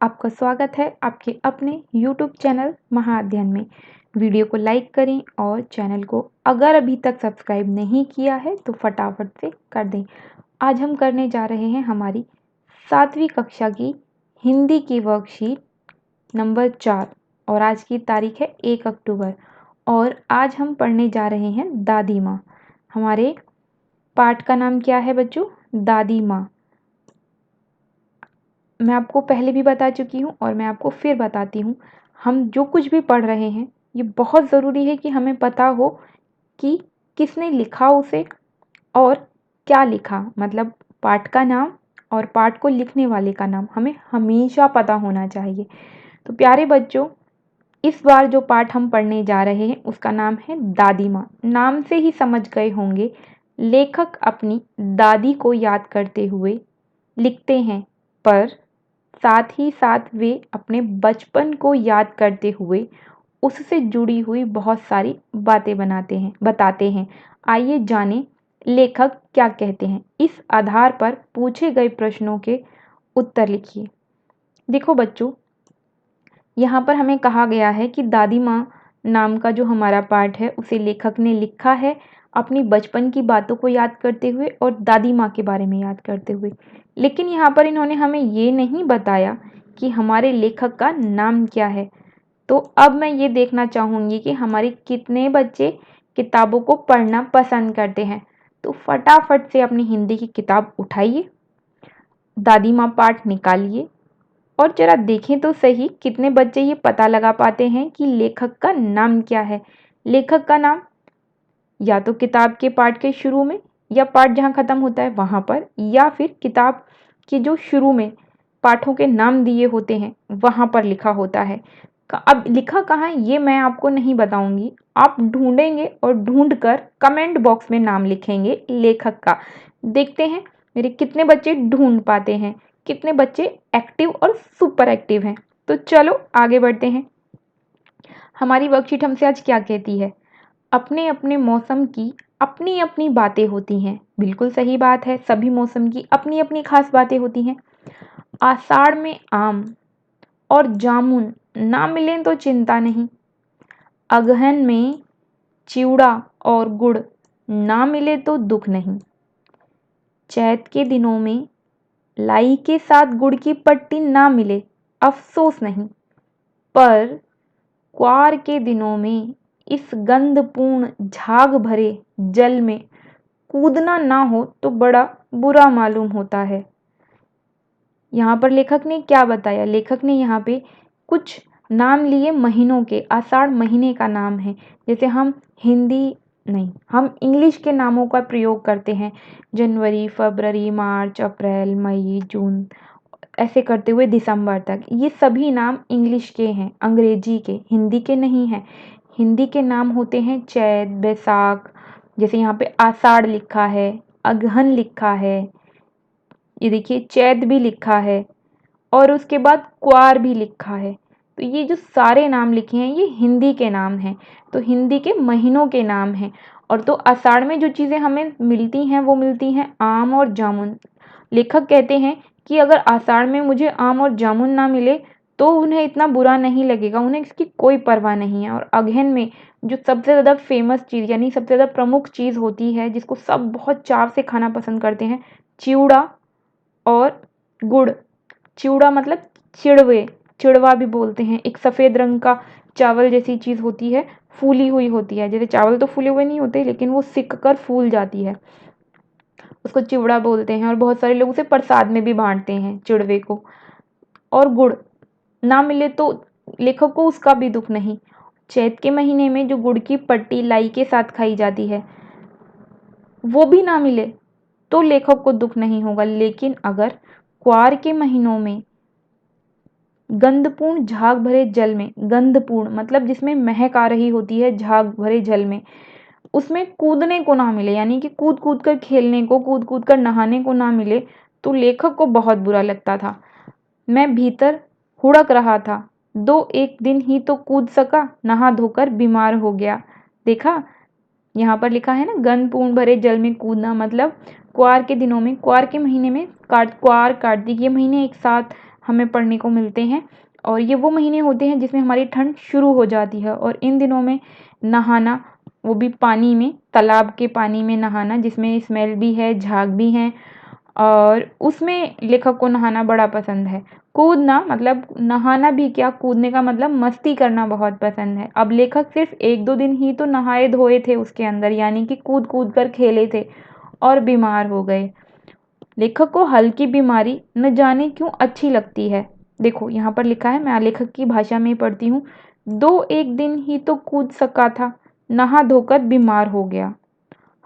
आपका स्वागत है आपके अपने YouTube चैनल महाअध्ययन में। वीडियो को लाइक करें और चैनल को अगर अभी तक सब्सक्राइब नहीं किया है तो फटाफट से कर दें। आज हम करने जा रहे हैं हमारी 7वीं कक्षा की हिंदी की वर्कशीट नंबर 4 और आज की तारीख है 1 अक्टूबर और आज हम पढ़ने जा रहे हैं दादी माँ। हमारे पाठ का नाम क्या है बच्चों? दादी माँ। मैं आपको पहले भी बता चुकी हूँ और मैं आपको फिर बताती हूँ, हम जो कुछ भी पढ़ रहे हैं ये बहुत ज़रूरी है कि हमें पता हो कि किसने लिखा उसे और क्या लिखा, मतलब पाठ का नाम और पाठ को लिखने वाले का नाम हमें हमेशा पता होना चाहिए। तो प्यारे बच्चों, इस बार जो पाठ हम पढ़ने जा रहे हैं उसका नाम है दादी माँ। नाम से ही समझ गए होंगे, लेखक अपनी दादी को याद करते हुए लिखते हैं, पर साथ ही साथ वे अपने बचपन को याद करते हुए उससे जुड़ी हुई बहुत सारी बातें बताते हैं। आइए जानें लेखक क्या कहते हैं। इस आधार पर पूछे गए प्रश्नों के उत्तर लिखिए। देखो बच्चों, यहाँ पर हमें कहा गया है कि दादी माँ नाम का जो हमारा पाठ है उसे लेखक ने लिखा है अपनी बचपन की बातों को याद करते हुए और दादी माँ के बारे में याद करते हुए। लेकिन यहाँ पर इन्होंने हमें ये नहीं बताया कि हमारे लेखक का नाम क्या है। तो अब मैं ये देखना चाहूँगी कि हमारे कितने बच्चे किताबों को पढ़ना पसंद करते हैं। तो फटाफट से अपनी हिंदी की किताब उठाइए, दादी माँ पाठ निकालिए और जरा देखें तो सही कितने बच्चे ये पता लगा पाते हैं कि लेखक का नाम क्या है। लेखक का नाम या तो किताब के पाठ के शुरू में या पाठ जहाँ ख़त्म होता है वहाँ पर, या फिर किताब की जो शुरू में पाठों के नाम दिए होते हैं वहाँ पर लिखा होता है। अब लिखा कहाँ है ये मैं आपको नहीं बताऊंगी, आप ढूंढेंगे और ढूंढकर कमेंट बॉक्स में नाम लिखेंगे लेखक का। देखते हैं मेरे कितने बच्चे ढूंढ पाते हैं, कितने बच्चे एक्टिव और सुपर एक्टिव हैं। तो चलो आगे बढ़ते हैं। हमारी वर्कशीट हमसे आज क्या कहती है? अपने अपने मौसम की अपनी अपनी बातें होती हैं। बिल्कुल सही बात है, सभी मौसम की अपनी अपनी खास बातें होती हैं। आषाढ़ में आम और जामुन ना मिलें तो चिंता नहीं, अगहन में चिवड़ा और गुड़ ना मिले तो दुख नहीं, चैत के दिनों में लाई के साथ गुड़ की पट्टी ना मिले अफसोस नहीं, पर क्वार के दिनों में इस गंधपूर्ण झाग भरे जल में कूदना ना हो तो बड़ा बुरा मालूम होता है। यहाँ पर लेखक ने क्या बताया? लेखक ने यहाँ पे कुछ नाम लिए महीनों के, आषाढ़ महीने का नाम है। जैसे हम हम इंग्लिश के नामों का प्रयोग करते हैं, जनवरी, फरवरी, मार्च, अप्रैल, मई, जून, ऐसे करते हुए दिसंबर तक। ये सभी नाम इंग्लिश के हैं, अंग्रेजी के, हिंदी के नहीं हैं। हिंदी के नाम होते हैं चैत, बैसाख, जैसे यहाँ पे आषाढ़ लिखा है, अगहन लिखा है, ये देखिए चैत भी लिखा है और उसके बाद क्वार भी लिखा है। तो ये जो सारे नाम लिखे हैं ये हिंदी के नाम हैं, तो हिंदी के महीनों के नाम हैं। और तो आषाढ़ में जो चीज़ें हमें मिलती हैं वो मिलती हैं आम और जामुन। लेखक कहते हैं कि अगर आषाढ़ में मुझे आम और जामुन ना मिले तो उन्हें इतना बुरा नहीं लगेगा, उन्हें इसकी कोई परवाह नहीं है। और अगहन में जो सबसे ज़्यादा फेमस चीज़ यानी सबसे ज़्यादा प्रमुख चीज़ होती है जिसको सब बहुत चाव से खाना पसंद करते हैं, चिवड़ा और गुड़। चिवड़ा मतलब चिड़वे, चिड़वा भी बोलते हैं। एक सफ़ेद रंग का चावल जैसी चीज़ होती है, फूली हुई होती है। जैसे चावल तो फूले हुए नहीं होते लेकिन वो सिक कर फूल जाती है, उसको चिवड़ा बोलते हैं। और बहुत सारे लोग उसे प्रसाद में भी बांटते हैं चिड़वे को। और गुड़ ना मिले तो लेखक को उसका भी दुख नहीं। चैत के महीने में जो गुड़ की पट्टी लाई के साथ खाई जाती है वो भी ना मिले तो लेखक को दुख नहीं होगा। लेकिन अगर क्वार के महीनों में गंधपूर्ण झाग भरे जल में, गंधपूर्ण मतलब जिसमें महक आ रही होती है झाग भरे जल में, उसमें कूदने को ना मिले, यानी कि कूद कूद कर खेलने को, कूद कूद कर नहाने को ना मिले तो लेखक को बहुत बुरा लगता था। मैं भीतर हुड़क रहा था, 2-1 दिन ही तो कूद सका, नहा धोकर बीमार हो गया। देखा, यहाँ पर लिखा है ना, गंधपूर्ण भरे जल में कूदना, मतलब क्वार के दिनों में, क्वार के महीने में, क्वार कार्तिक ये महीने एक साथ हमें पढ़ने को मिलते हैं। और ये वो महीने होते हैं जिसमें हमारी ठंड शुरू हो जाती है। और इन दिनों में नहाना, वो भी पानी में, तालाब के पानी में नहाना जिसमें स्मेल भी है, झाग भी है, और उसमें लेखक को नहाना बड़ा पसंद है। कूदना, मतलब नहाना भी क्या, कूदने का मतलब मस्ती करना बहुत पसंद है। अब लेखक सिर्फ 1-2 दिन ही तो नहाए धोए थे उसके अंदर, यानी कि कूद कूद कर खेले थे और बीमार हो गए। लेखक को हल्की बीमारी न जाने क्यों अच्छी लगती है। देखो यहाँ पर लिखा है, मैं लेखक की भाषा में पढ़ती हूँ। 2-1 दिन ही तो कूद सका था, नहा धोकर बीमार हो गया।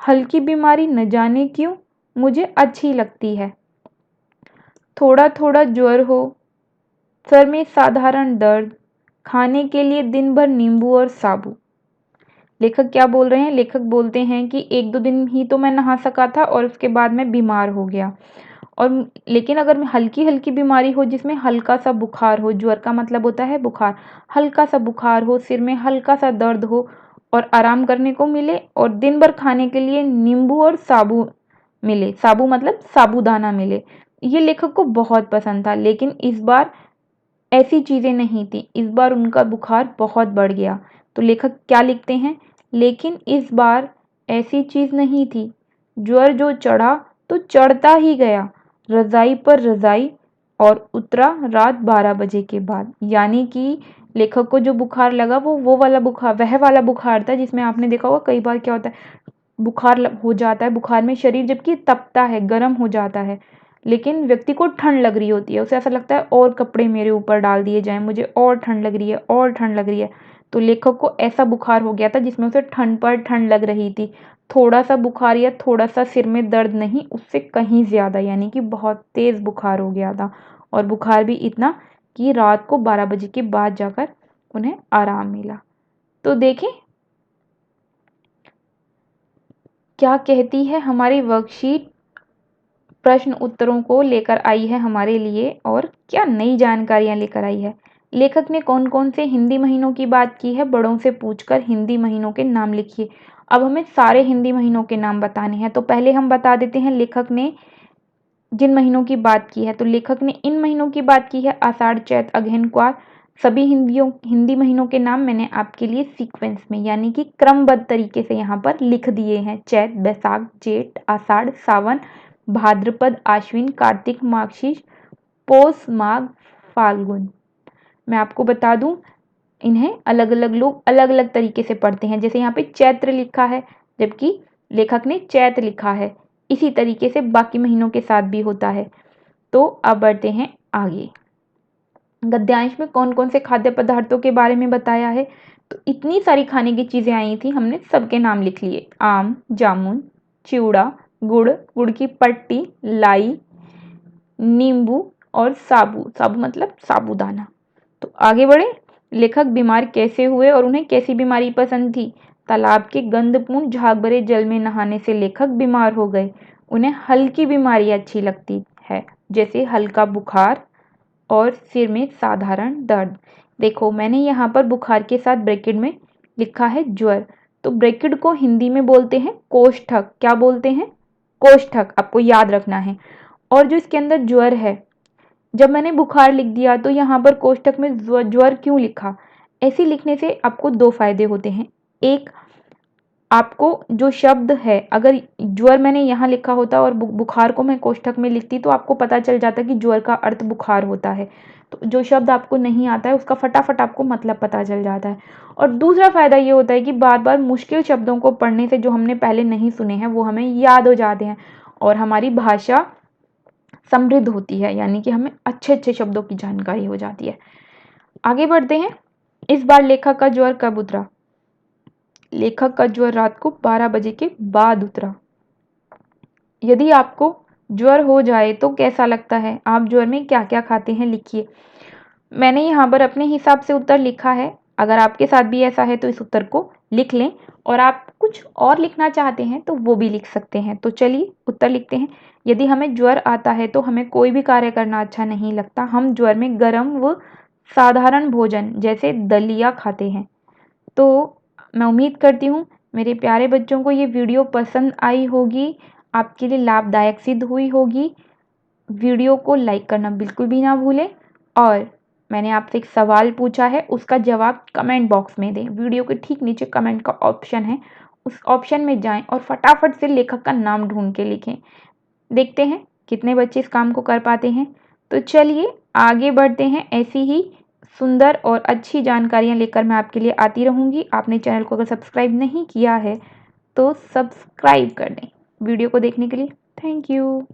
हल्की बीमारी न जाने क्यों मुझे अच्छी लगती है। थोड़ा थोड़ा ज्वर हो, सर में साधारण दर्द, खाने के लिए दिन भर नींबू और साबु। लेखक क्या बोल रहे हैं? लेखक बोलते हैं कि 1-2 दिन ही तो मैं नहा सका था और उसके बाद मैं बीमार हो गया। और लेकिन अगर मैं हल्की हल्की बीमारी हो जिसमें हल्का सा बुखार हो, ज्वर का मतलब होता है बुखार, हल्का सा बुखार हो, सिर में हल्का सा दर्द हो और आराम करने को मिले, और दिन भर खाने के लिए नींबू और साबु मिले, साबु मतलब साबूदाना मिले, ये लेखक को बहुत पसंद था। लेकिन इस बार ऐसी चीज़ें नहीं थी, इस बार उनका बुखार बहुत बढ़ गया। तो लेखक क्या लिखते हैं? लेकिन इस बार ऐसी चीज़ नहीं थी, ज्वर जो चढ़ा तो चढ़ता ही गया, रज़ाई पर रज़ाई, और उतरा रात 12 बजे के बाद। यानी कि लेखक को जो बुखार लगा वो वाला बुखार, वह वाला बुखार था जिसमें आपने देखा होगा कई बार क्या होता है, बुखार हो जाता है, बुखार में शरीर जबकि तपता है, गर्म हो जाता है, लेकिन व्यक्ति को ठंड लग रही होती है, उसे ऐसा लगता है और कपड़े मेरे ऊपर डाल दिए जाएं, मुझे और ठंड लग रही है, और ठंड लग रही है। तो लेखक को ऐसा बुखार हो गया था जिसमें उसे ठंड पर ठंड लग रही थी। थोड़ा सा बुखार या थोड़ा सा सिर में दर्द नहीं, उससे कहीं ज़्यादा, यानी कि बहुत तेज़ बुखार हो गया था। और बुखार भी इतना कि रात को 12 बजे के बाद जाकर उन्हें आराम मिला। तो देखें क्या कहती है हमारी वर्कशीट, प्रश्न उत्तरों को लेकर आई है हमारे लिए, और क्या नई जानकारियाँ लेकर आई है। लेखक ने कौन कौन से हिंदी महीनों की बात की है? बड़ों से पूछकर हिंदी महीनों के नाम लिखिए। अब हमें सारे हिंदी महीनों के नाम बताने हैं, तो पहले हम बता देते हैं लेखक ने जिन महीनों की बात की है। तो लेखक ने इन महीनों की बात की है: आषाढ़, चैत, अगहन, क्वार। सभी हिंदी महीनों के नाम मैंने आपके लिए सीक्वेंस में, यानी कि क्रमबद्ध तरीके से यहाँ पर लिख दिए हैं: चैत, बैसाख, जेठ, आषाढ़, सावन, भाद्रपद, आश्विन, कार्तिक, मार्गशीर्ष, पौष, माघ, फाल्गुन। मैं आपको बता दूं, इन्हें अलग अलग लोग अलग अलग तरीके से पढ़ते हैं। जैसे यहाँ पे चैत्र लिखा है जबकि लेखक ने चैत लिखा है, इसी तरीके से बाकी महीनों के साथ भी होता है। तो अब बढ़ते हैं आगे। गद्यांश में कौन कौन से खाद्य पदार्थों के बारे में बताया है? तो इतनी सारी खाने की चीज़ें आई थी, हमने सबके नाम लिख लिए: आम, जामुन, चिवड़ा, गुड़, गुड़ की पट्टी, लाई, नींबू और साबू, साबू मतलब साबूदाना। तो आगे बढ़े। लेखक बीमार कैसे हुए और उन्हें कैसी बीमारी पसंद थी? तालाब के गंधपूर्ण झाग भरे जल में नहाने से लेखक बीमार हो गए। उन्हें हल्की बीमारी अच्छी लगती है, जैसे हल्का बुखार और सिर में साधारण दर्द। देखो मैंने यहाँ पर बुखार के साथ ब्रैकेट में लिखा है ज्वर। तो ब्रैकेट को हिंदी में बोलते हैं कोष्ठक। क्या बोलते हैं? कोष्ठक, आपको याद रखना है। और जो इसके अंदर ज्वर है, जब मैंने बुखार लिख दिया तो यहाँ पर कोष्ठक में ज्वर क्यों लिखा? ऐसे लिखने से आपको दो फायदे होते हैं। एक, आपको जो शब्द है, अगर ज्वर मैंने यहाँ लिखा होता और बुखार को मैं कोष्ठक में लिखती तो आपको पता चल जाता कि ज्वर का अर्थ बुखार होता है। तो जो शब्द आपको नहीं आता है उसका फटाफट आपको मतलब पता चल जाता है। और दूसरा फायदा ये होता है कि बार बार मुश्किल शब्दों को पढ़ने से जो हमने पहले नहीं सुने हैं वो हमें याद हो जाते हैं और हमारी भाषा समृद्ध होती है, यानी कि हमें अच्छे अच्छे शब्दों की जानकारी हो जाती है। आगे बढ़ते हैं। इस बार लेखक का ज्वर कब उतरा? लेखक का ज्वर रात को 12 बजे के बाद उतरा। यदि आपको ज्वर हो जाए तो कैसा लगता है? आप ज्वर में क्या क्या खाते हैं लिखिए। मैंने यहाँ पर अपने हिसाब से उत्तर लिखा है। अगर आपके साथ भी ऐसा है तो इस उत्तर को लिख लें, और आप कुछ और लिखना चाहते हैं तो वो भी लिख सकते हैं। तो चलिए उत्तर लिखते हैं। यदि हमें ज्वर आता है तो हमें कोई भी कार्य करना अच्छा नहीं लगता। हम ज्वर में गर्म व साधारण भोजन जैसे दलिया खाते हैं। तो मैं उम्मीद करती हूँ मेरे प्यारे बच्चों को ये वीडियो पसंद आई होगी, आपके लिए लाभदायक सिद्ध हुई होगी। वीडियो को लाइक करना बिल्कुल भी ना भूलें और मैंने आपसे एक सवाल पूछा है, उसका जवाब कमेंट बॉक्स में दें। वीडियो के ठीक नीचे कमेंट का ऑप्शन है, उस ऑप्शन में जाएं और फटाफट से लेखक का नाम ढूंढ के लिखें। देखते हैं कितने बच्चे इस काम को कर पाते हैं। तो चलिए आगे बढ़ते हैं। ऐसी ही सुंदर और अच्छी जानकारियाँ लेकर मैं आपके लिए आती रहूँगी। आपने चैनल को अगर सब्सक्राइब नहीं किया है तो सब्सक्राइब कर दें। वीडियो को देखने के लिए थैंक यू।